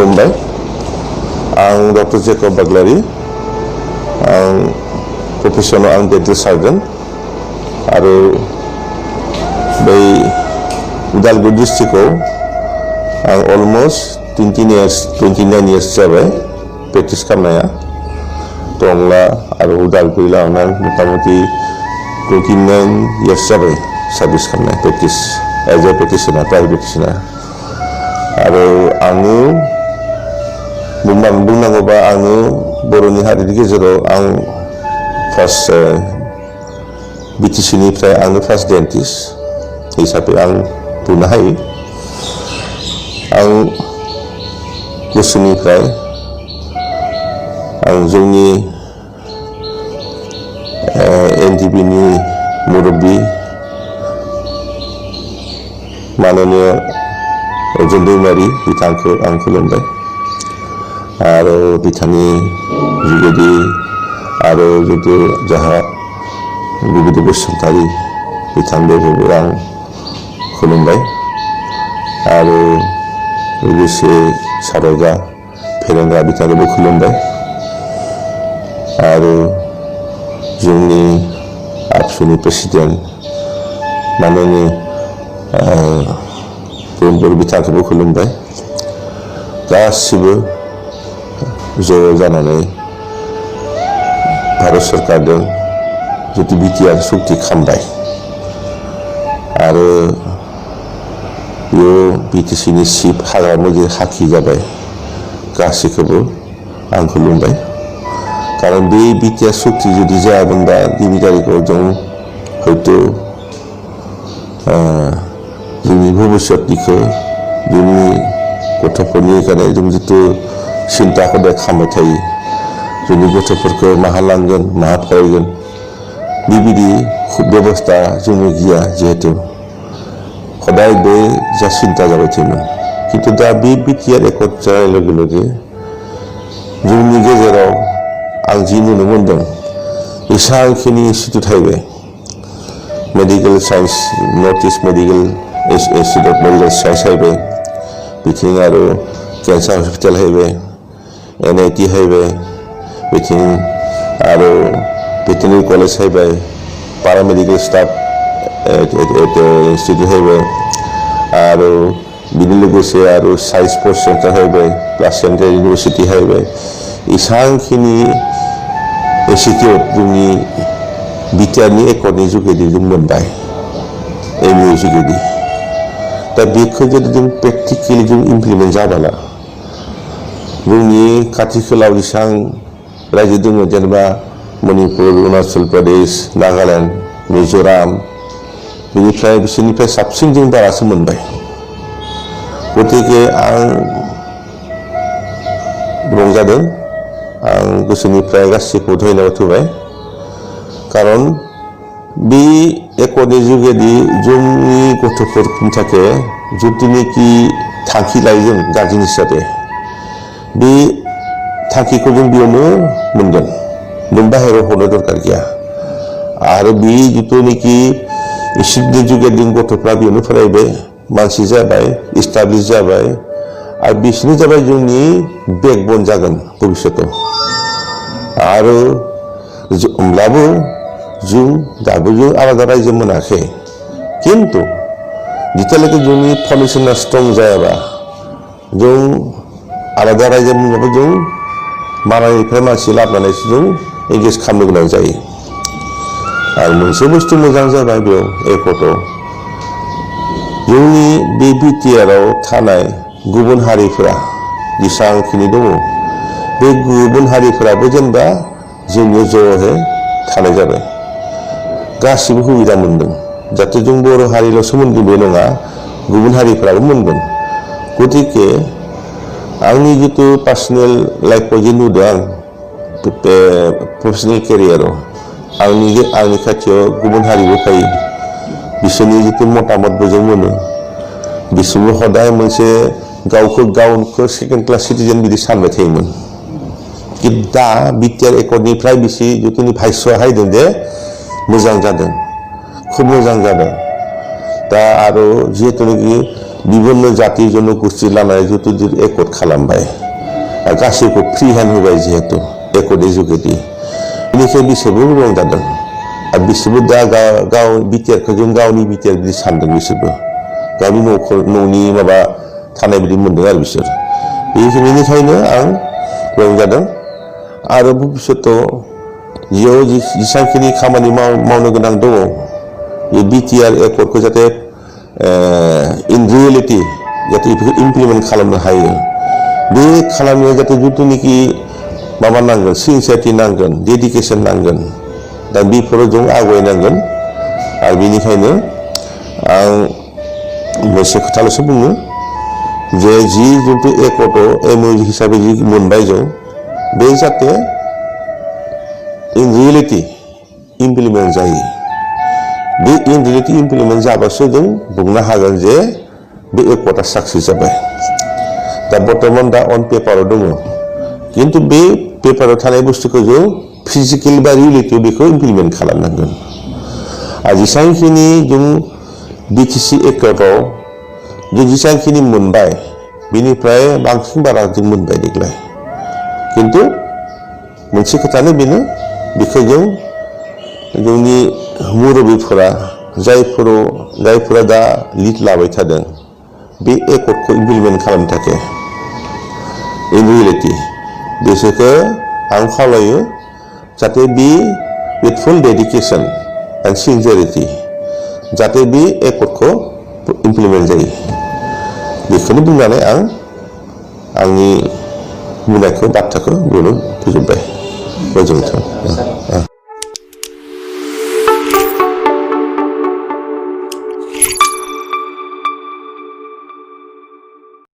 खुलुमबाय आं doctor Jacob बाग्लारि आं प्रोफेसनाव आं डेन्टेल सार्जन आरो बै उदालगुरि डिस्ट्रिक्टआव आं अलमस्ट 29 years जाबाय प्रेक्टिस खालामनाया टंला आरो उदालगुरि लानानै मथा-मथि 29 years जाबाय सार्भिस खालामनाय प्रेक्टिस एज ए प्रेक्टिशनार प्राइभेट प्रेक्टिशनार आरो आङो बुंनांगौबा आङो बर'नि हारिनि गेजेराव आं फार्स्ट BTC निफ्राय आङो फार्स्ट डेन्टिस्ट हिसाबै आं बुंनो हायो आं गोसोनिफ्राय आं जोंनि NDB नि मुरब्बी माननीय अर्जुन दैमारि बिथांखौ आं खुलुमबाय आरो बिथांनि जुगेदि आरो जुदि जाहा बिबायदि बसुमतारी बिथांखौबो आं खुलुमबाय आरो लोगोसे सारजा फेरेंगा बिथांखौबो खुलुमबाय आरो जोंनि आबसुनि प्रेसिडेन्ट माननीय बर' बिथांखौबो खुलुमबाय गासिबो ज' जानानै भारत सरकारजों जुदि बिटिआर सुक्ति खालामबाय आरो बेयाव BTC नि चिफ हाग्रामोजि हाखि जाबाय गासैखौबो आं खुलुमबाय कारण बे बिटिआर सुक्ति जुदि जायामोनबा गिबि तारिखआव जों हयथ' जोंनि भबिष्यतनिखौ जोंनि गथ'फोरनि थाखाय जों जितु सिन्ता हदाय खालामबाय थायो जोंनि गथ'फोरखौ माहा लांगोन माहा फरायगोन बेबायदि बेबस्था जोंनो गैया जिहेतु हदाय बे जा सिन्ता जाबाय थायोमोन खिन्थु दा बे बिटिआर एकर्ड जानाय लोगो लोगो जोंनि गेजेराव आं जि नुनो मोनदों एसेबांखिनि इनस्टिट्युट थाहैबाय medical science north east medical institute of medical science हायबाय बिथिं आरो कैंसर हस्पिटाल हायबाय NIT हायबाय बिथिं आरो भेटेरिनारि कलेज हायबाय पारामेडिकल स्टाफ इन्स्टिट्युट हायबाय आरो बिनि लोगोसे आरो साइन्स स्पर्ट्स सेन्टार हायबाय प्लास सेन्ट्रेल इउनिभार्सिटी हायबाय एसेबांखिनि इन्स्टिट्युट जोंनि बिटिआरनि एकर्डनि जुगेदि जों मोनबाय MOU जुगेदि दा बेखौ जुदि जों प्रेक्टिकेलि जों इमप्लिमेन्ट जाबाला जोंनि खाथि खोलायाव जेसेबां रायजो दङ जेनेबा मणिपुर अरुणाचल प्रदेश नागालेण्ड मिज'राम बिसोरनिफ्राय साबसिन जों बारासो मोनबाय गतिके आं रंजादों आं गोसोनिफ्राय गासैखौबो धन्यबाद होबाय कारण बे एकर्डनि जुगेदि जोंनि गथ'फोरनि थाखाय जितुनिखि थांखि लायो जों गार्जेन हिसाबै बे थांखिखौ जों बेयावनो मोनगोन जों बाहेरायाव हरनो दरकार गैया आरो बे जितुनिखि इनस्टिट्युटनि जुगेदि गथ'फ्रा बेयावनो फरायबाय मानसि जाबाय इस्टाब्लिश जाबाय आरो बिसोरनो जाबाय जोंनि बेकबन जागोन भबिष्यतआव आरो होमब्लाबो जों दाबो जों आलादा रायजो मोनाखै किन्तु जितियालागै जोंनि फाउन्डेसना स्ट्रं जायाबा जों आलादा रायजो मोनबाबो जों मालायनिफ्राय मानसि लाबोनानैसो जों एंगेज खालामनो गोनां जायो आरो मोनसे बुस्थु मोजां जाबाय बेयाव एकर्डआव जोंनि बे बिटिआरआव थानाय गुबुन हारिफोरा जेसेबांखिनि दङ बे गुबुन हारिफोराबो जेनेबा जोंनि ज'है थानाय जाबाय गासिबो सुबिदा मोनदों जाहाथे जों बर' हारिल'सो मोनगोन बे नङा गुबुन हारिफोराबो मोनगोन गतिके आंनि जितु पार्सनेल लाइफआव जे नुदों आं प्रफेसनेल केरियाराव आंनि खाथियाव गुबुन हारिबो फैयो बिसोरनि जितु मतामतबो जों मोनो बिसोरबो हदाय मोनसे गावखौ सेकेन्ड क्लास सिटिजेन बिदि सानबाय थायोमोन कि दा बिटिआर एकर्डनिफ्राय बिसि जितुनि भाष्य हायदों दे मोजां जादों खुब मोजां जादों दा आरो जिहेतुनिखि বিভিন্ন জাति जनगोष्ठी लानानै जिहेतु एकर्ड खालामबाय गासैखौ फ्रि हेन्ड होबाय जिहेतु एकर्डनि जुगेदि बेनिखायनो बिसोरबो रंजादों आरो बिसोरबो दा गाव बिटिआरखौ जों गावनि बिटिआर बिदि सानदों बिसोरबो गावनि न'नि माबा थानाय बिदि मोनदों आरो बिसोर बेनिखायनो आं रंजादों आरो भबिष्यतआव जियाव जेसेबांखिनि खामानि मावनो गोनां दङ बे बिटिआर एकर्डखौ जाहाथे इन रियेलिटि जाहाथे बेखौ इमप्लिमेन्ट खालामनो हायो बे खालामनायाव जाहाथे जिथुनिखि माबा नांगोन सिनसियारिटि नांगोन डेडिकेसन नांगोन दा बेफोराव जों आवगायनांगोन आरो बेनिखायनो आं मोनसे खोथाल'सो बुङो जे जि जिथु एकर्डआव एमअइउ हिसाबै जि मोनबाय जों बे जाहाथे इन रियेलिटि इमप्लिमेन्ट जायो बे इन रियेलिटि इमप्लिमेन्ट जाबासो जों बुंनो हागोन जे बे एकर्डआ साक्सेस जाबाय दा बर्तमान दा अन पेपाराव दङ किन्तु बे पेपाराव थानाय बुस्थुखौ जों फिजिकेल बा रियेलिटियाव बेखौ इमप्लिमेन्ट खालामनांगोन आरो जेसेबांखिनि जों बिटिसि एकर्डआव जों जेसेबांखिनि मोनबाय बेनिफ्राय बांसिन बारा जों मोनबाय देग्लाय किन्तु मोनसे खोथानो बेनो बेखौ जों जोंनि मुरब्बिफोरा जायफोरा दा लिड लाबाय थादों बे एकर्डखौ इमप्लिमेन्ट खालामनो थाखाय इन रियेलिटि बिसोरखौ आं खावलायो जाहाथे बे विथ फुल डेडिकेसन एन्ड सिनसियारिटि जाहाथे बे एकर्डखौ इमप्लिमेन्ट जायो बेखौनो बुंनानै आं आंनि बुंनायखौ बाथ्राखौ बेयावनो फोजोबबाय गोजोन्थों।